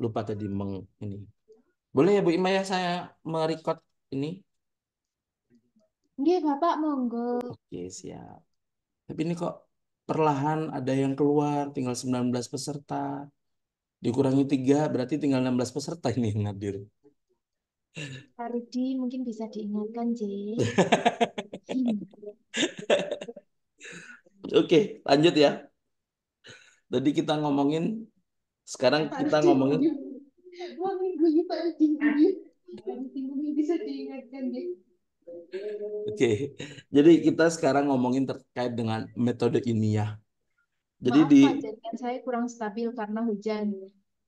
lupa tadi ini. Boleh ya Bu Ima ya saya merecord ini? Nggih, Bapak, monggo. Oke, siap. Tapi ini kok perlahan ada yang keluar, tinggal 19 peserta. Dikurangi 3 berarti tinggal 16 peserta ini yang hadir. Pak Rudi mungkin bisa diingatkan, J. Oke, lanjut ya. Tadi kita ngomongin, sekarang Pak kita Rudi, ngomongin, mau minggu Pak Rudi, Pak Rudi mungkin bisa diingatkan, J. oke. Jadi kita sekarang ngomongin terkait dengan metode ilmiah. Jadi Maaf, di Pak, jaringan saya kurang stabil karena hujan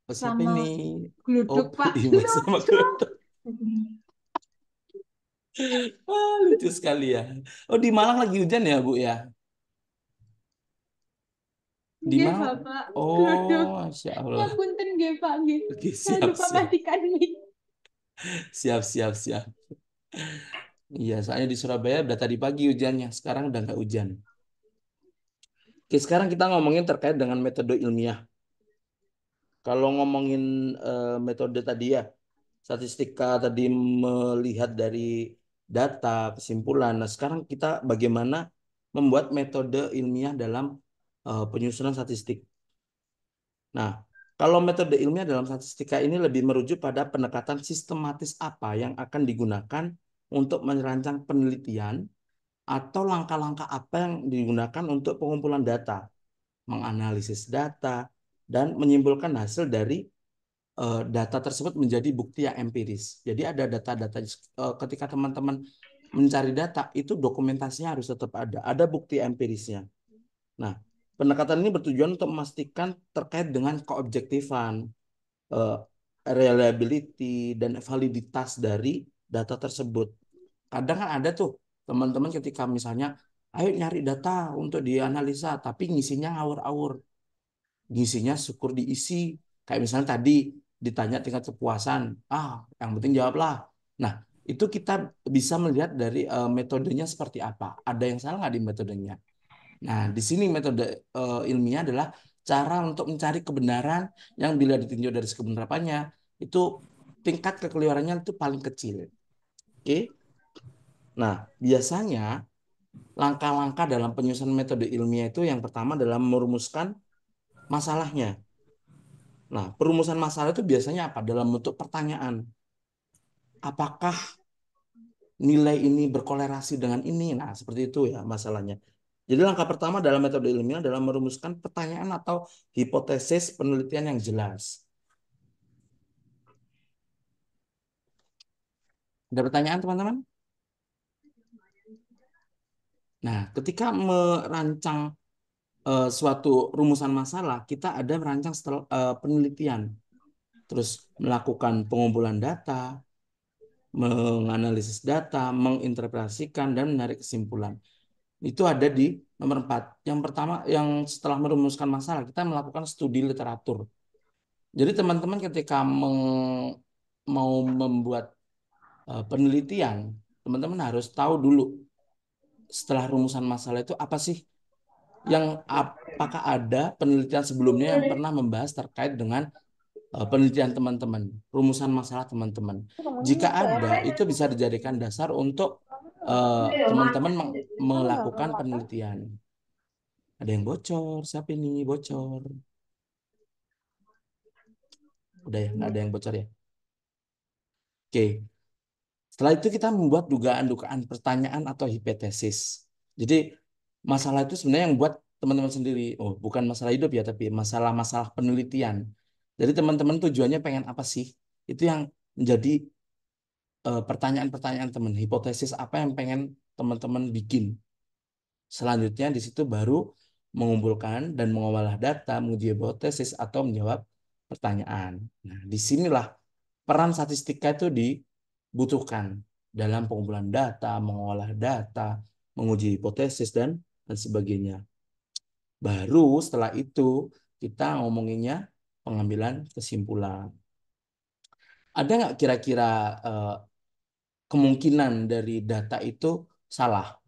siapa sama ini? Oh, gluduk, Bu Pak. Ima sama Gluduk. kelompok. Wah, lucu sekali ya. Oh, di Malang lagi hujan ya, Bu ya? Di Nggih, Malang. Bapak. Gluduk. Oh, Masya Allah. Ngapunten nggih, Pak, nggih. Oke, Saya siap, lupa siap. matikan mic. Siap, siap, siap. Iya, soalnya di Surabaya udah tadi pagi hujannya. Sekarang udah nggak hujan. Oke, sekarang kita ngomongin terkait dengan metode ilmiah. Kalau ngomongin metode tadi ya, statistika tadi melihat dari data, kesimpulan. Nah, sekarang kita bagaimana membuat metode ilmiah dalam penyusunan statistik. Nah, kalau metode ilmiah dalam statistika ini lebih merujuk pada pendekatan sistematis apa yang akan digunakan untuk merancang penelitian atau langkah-langkah apa yang digunakan untuk pengumpulan data, menganalisis data, dan menyimpulkan hasil dari data tersebut menjadi bukti yang empiris. Jadi ada data-data ketika teman-teman mencari data itu dokumentasinya harus tetap ada. Ada bukti empirisnya. Nah, pendekatan ini bertujuan untuk memastikan terkait dengan keobjektifan, eh, reliability, dan validitas dari data tersebut. Kadang kan ada tuh teman-teman ketika misalnya, ayo nyari data untuk dianalisa, tapi ngisinya ngawur-awur. Ngisinya syukur diisi. Kayak misalnya tadi ditanya tingkat kepuasan. Ah, yang penting jawablah. Nah, itu kita bisa melihat dari metodenya seperti apa. Ada yang salah nggak di metodenya? Nah, di sini metode ilmiah adalah cara untuk mencari kebenaran yang bila ditinjau dari segi penerapannya, itu tingkat kekeliruannya itu paling kecil. Oke? Nah, biasanya langkah-langkah dalam penyusunan metode ilmiah itu yang pertama adalah merumuskan masalahnya. Nah, perumusan masalah itu biasanya apa? Dalam bentuk pertanyaan. Apakah nilai ini berkolerasi dengan ini? Nah, seperti itu ya masalahnya. Jadi langkah pertama dalam metode ilmiah adalah merumuskan pertanyaan atau hipotesis penelitian yang jelas. Ada pertanyaan, teman-teman? Nah, ketika merancang suatu rumusan masalah, kita ada merancang penelitian, terus melakukan pengumpulan data, menganalisis data, menginterpretasikan, dan menarik kesimpulan. Itu ada di nomor 4. Yang pertama, yang setelah merumuskan masalah, kita melakukan studi literatur. Jadi teman-teman ketika mau membuat penelitian, teman-teman harus tahu dulu setelah rumusan masalah itu apa sih yang apakah ada penelitian sebelumnya yang pernah membahas terkait dengan penelitian teman-teman, rumusan masalah teman-teman. Jika ada, itu bisa dijadikan dasar untuk teman-teman melakukan penelitian. Ada yang bocor, siapa ini bocor? Udah ya, nggak ada yang bocor ya. Oke, setelah itu kita membuat dugaan-dugaan pertanyaan atau hipotesis. Jadi masalah itu sebenarnya yang buat teman-teman sendiri. Oh, bukan masalah hidup ya, tapi masalah-masalah penelitian. Jadi teman-teman tujuannya pengen apa sih? Itu yang menjadi pertanyaan-pertanyaan teman. Hipotesis apa yang pengen teman-teman bikin. Selanjutnya di situ baru mengumpulkan dan mengolah data, menguji hipotesis atau menjawab pertanyaan. Nah, disinilah peran statistika itu dibutuhkan dalam pengumpulan data, mengolah data, menguji hipotesis dan sebagainya. Baru setelah itu kita ngomonginnya pengambilan kesimpulan. Ada nggak kira-kira eh, kemungkinan dari data itu salah?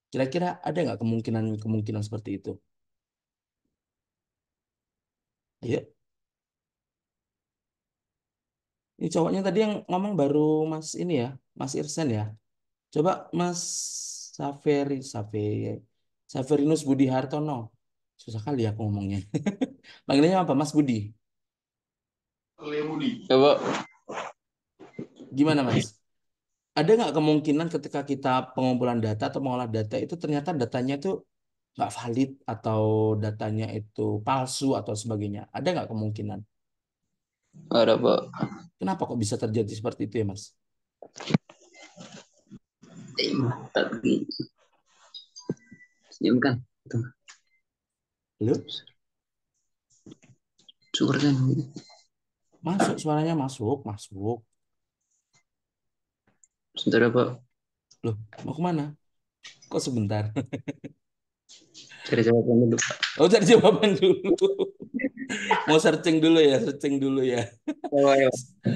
Kira-kira ada nggak kemungkinan-kemungkinan seperti itu? Iya. Ini cowoknya tadi yang ngomong baru Mas ini ya, Mas Irsan ya. Coba Mas Saverinus Budi Hartono. Susah kali aku ngomongnya. Panggilannya apa Mas Budi? Coba. Gimana Mas? Ada nggak kemungkinan ketika kita pengumpulan data atau mengolah data itu ternyata datanya itu nggak valid atau datanya itu palsu atau sebagainya? Ada nggak kemungkinan? Ada Pak. Kenapa kok bisa terjadi seperti itu ya Mas? Tapi senyum kan. Halo? Syukur kan. Masuk suaranya masuk, masuk. Sebentar ya Pak. Loh, mau kemana? Kok sebentar? Cari jawaban dulu. Oh, cari jawaban dulu. Mau searching dulu ya, searching dulu ya. Oh, ayo.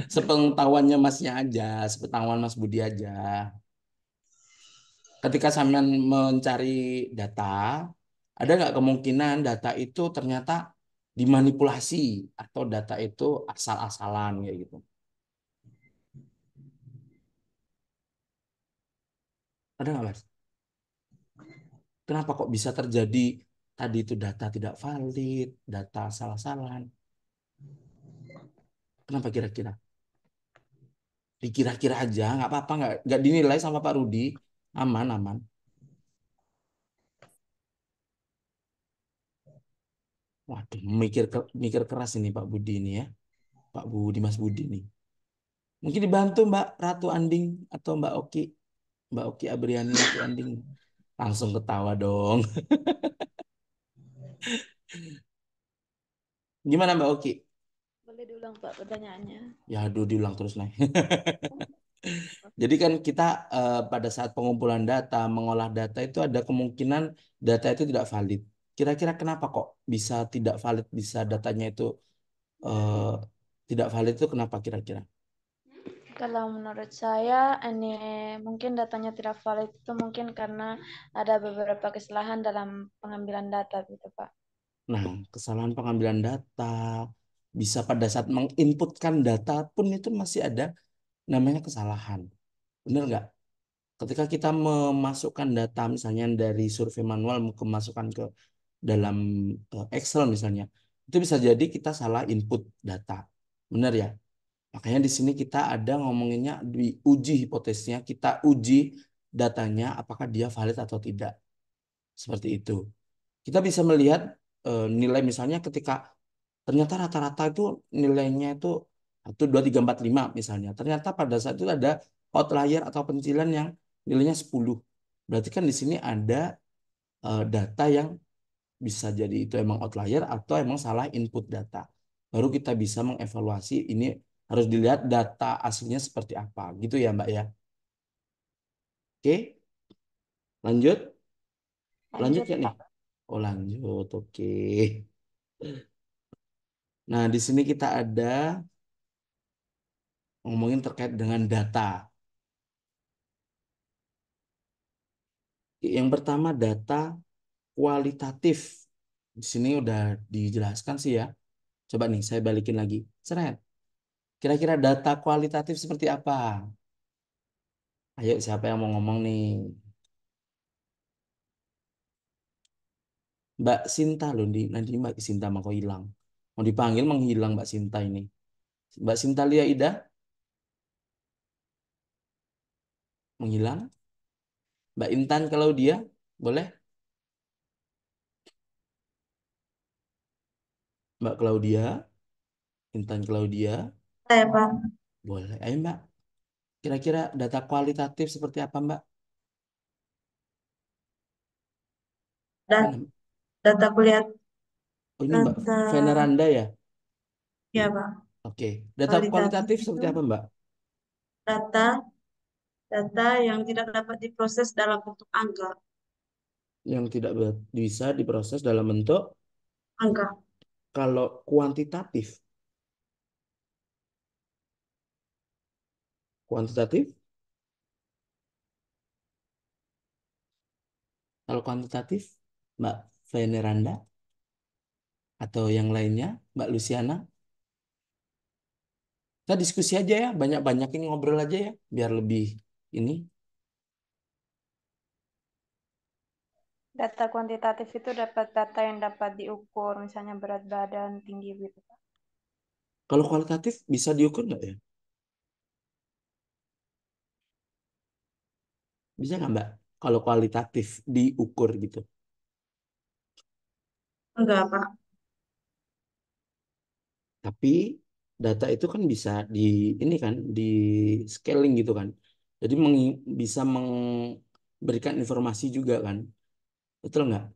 Sepengetahuannya Masnya aja, sepengetahuan Mas Budi aja. Ketika sampean mencari data, ada nggak kemungkinan data itu ternyata dimanipulasi atau data itu asal-asalan kayak gitu? Ada nggak Mas? Kenapa kok bisa terjadi tadi itu data tidak valid, data asal-asalan? Kenapa kira-kira? Dikira-kira aja, nggak apa-apa, nggak dinilai sama Pak Rudi, aman aman. Waduh, mikir keras ini Pak Budi ini ya, Pak Budi Mas Budi nih. Mungkin dibantu Mbak Ratu Anding atau Mbak Oki Abriani Ratu Anding. Langsung ketawa dong. Gimana Mbak Oki? Boleh diulang Pak pertanyaannya? Ya aduh diulang terus nih. Jadi kan kita pada saat pengumpulan data, mengolah data itu ada kemungkinan data itu tidak valid. Kira-kira kenapa kok bisa tidak valid, bisa datanya itu eh, tidak valid itu kenapa kira-kira? Kalau menurut saya, ini mungkin datanya tidak valid itu mungkin karena ada beberapa kesalahan dalam pengambilan data gitu Pak. Nah, kesalahan pengambilan data bisa pada saat menginputkan data pun itu masih ada namanya kesalahan. Benar nggak? Ketika kita memasukkan data misalnya dari survei manual masukkan ke dalam Excel misalnya, itu bisa jadi kita salah input data. Benar ya? Makanya di sini kita ada ngomonginnya diuji hipotesisnya, kita uji datanya apakah dia valid atau tidak. Seperti itu. Kita bisa melihat nilai misalnya ketika ternyata rata-rata itu nilainya itu 1, 2, 3, 4, 5 misalnya. Ternyata pada saat itu ada outlier atau pencilan yang nilainya 10. Berarti kan di sini ada data yang bisa jadi itu emang outlier atau emang salah input data. Baru kita bisa mengevaluasi ini harus dilihat data aslinya seperti apa. Gitu ya Mbak ya. Oke, lanjut. Lanjut Lanjut ya nih. Pak. Oh lanjut, oke. Nah di sini kita ada ngomongin terkait dengan data. Yang pertama data kualitatif. Di sini udah dijelaskan sih ya. Coba nih saya balikin lagi. Seret. Kira-kira data kualitatif seperti apa? Ayo siapa yang mau ngomong nih? Mbak Sinta loh, nanti Mbak Sinta mau hilang. Mau dipanggil menghilang Mbak Sinta ini. Mbak Sinta Lia Ida menghilang. Mbak Intan kalau dia boleh. Mbak Claudia, Intan Claudia Saya Pak, boleh. Ayo Mbak. Kira-kira data kualitatif seperti apa Mbak? dat- Mana? data kuliah Oh ini Mbak data Veneranda ya. ya Pak, Oke. Data kualitatif kualitatif itu seperti apa Mbak? data data yang tidak dapat diproses dalam bentuk angka. Yang tidak bisa diproses dalam bentuk Angka. kalau kuantitatif. Kuantitatif, kalau kuantitatif Mbak Veneranda atau yang lainnya, Mbak Luciana, Kita diskusi aja ya, banyak-banyakin ngobrol aja ya, biar lebih ini. Data kuantitatif itu dapat data yang dapat diukur, misalnya berat badan, tinggi gitu. Kalau kualitatif bisa diukur nggak ya? Bisa nggak Mbak? Kalau kualitatif diukur gitu. Enggak, Pak. Tapi data itu kan bisa di ini kan di scaling gitu kan. Jadi bisa memberikan informasi juga kan. Betul nggak?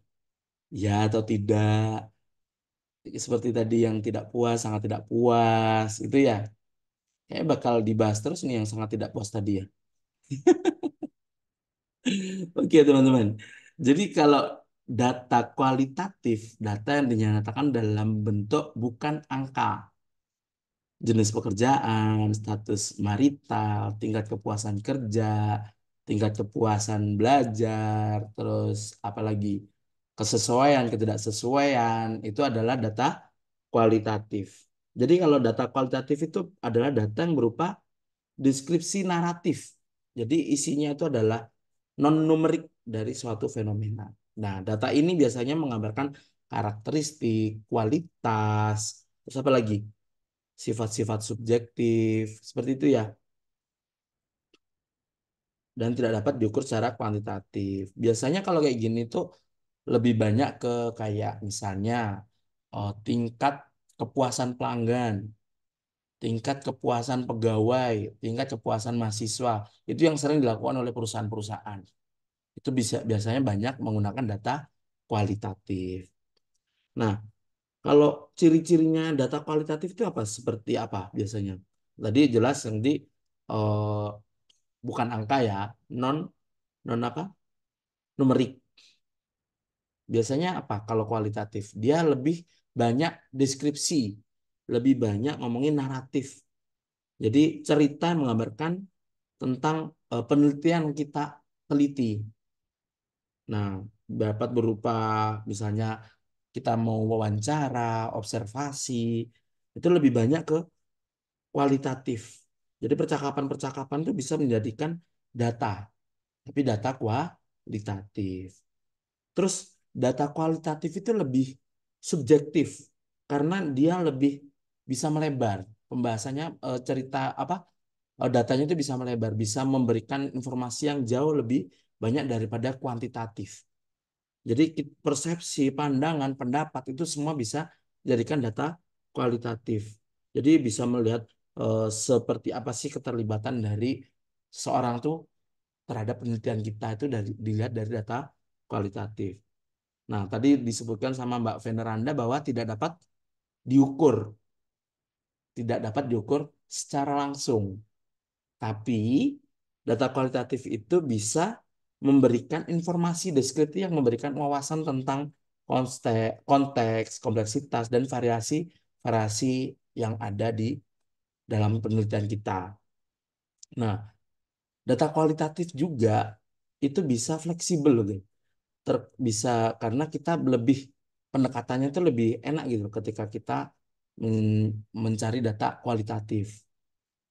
Ya atau tidak. Seperti tadi yang tidak puas, sangat tidak puas. Itu ya. Kayak bakal dibahas terus nih yang sangat tidak puas tadi ya. Oke teman-teman. Jadi kalau data kualitatif, data yang dinyatakan dalam bentuk bukan angka. Jenis pekerjaan, status marital, tingkat kepuasan kerja, tingkat kepuasan belajar, terus apalagi kesesuaian, ketidaksesuaian, itu adalah data kualitatif. Jadi kalau data kualitatif itu adalah data yang berupa deskripsi naratif. Jadi isinya itu adalah non-numerik dari suatu fenomena. Nah, data ini biasanya menggambarkan karakteristik, kualitas, terus apa lagi? Sifat-sifat subjektif, seperti itu ya. Dan tidak dapat diukur secara kuantitatif. Biasanya kalau kayak gini tuh lebih banyak ke kayak misalnya tingkat kepuasan pelanggan, tingkat kepuasan pegawai, tingkat kepuasan mahasiswa. Itu yang sering dilakukan oleh perusahaan-perusahaan. Itu bisa biasanya banyak menggunakan data kualitatif. Nah, kalau ciri-cirinya data kualitatif itu apa? Seperti apa biasanya? Tadi jelas nanti eh, bukan angka ya, non non apa? Numerik. Biasanya apa? Kalau kualitatif, dia lebih banyak deskripsi, lebih banyak ngomongin naratif. Jadi cerita yang menggambarkan tentang penelitian yang kita teliti. Nah, dapat berupa misalnya kita mau wawancara, observasi, itu lebih banyak ke kualitatif. Jadi percakapan-percakapan itu bisa menjadikan data, tapi data kualitatif. Terus data kualitatif itu lebih subjektif karena dia lebih bisa melebar. Pembahasannya cerita apa? Datanya itu bisa melebar, bisa memberikan informasi yang jauh lebih banyak daripada kuantitatif. Jadi persepsi, pandangan, pendapat itu semua bisa dijadikan data kualitatif. Jadi bisa melihat seperti apa sih keterlibatan dari seorang tuh terhadap penelitian kita itu dilihat dari data kualitatif. Nah, tadi disebutkan sama Mbak Veneranda bahwa diukur, tidak dapat diukur secara langsung. Tapi data kualitatif itu bisa memberikan informasi deskriptif yang memberikan wawasan tentang konteks, kompleksitas, dan variasi yang ada di dalam penelitian kita. Nah, data kualitatif juga itu bisa fleksibel loh, gitu. Bisa karena kita lebih pendekatannya itu lebih enak gitu ketika kita mencari data kualitatif.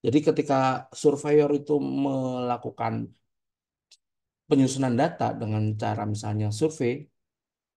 Jadi ketika surveyor itu melakukan penyusunan data dengan cara misalnya survei,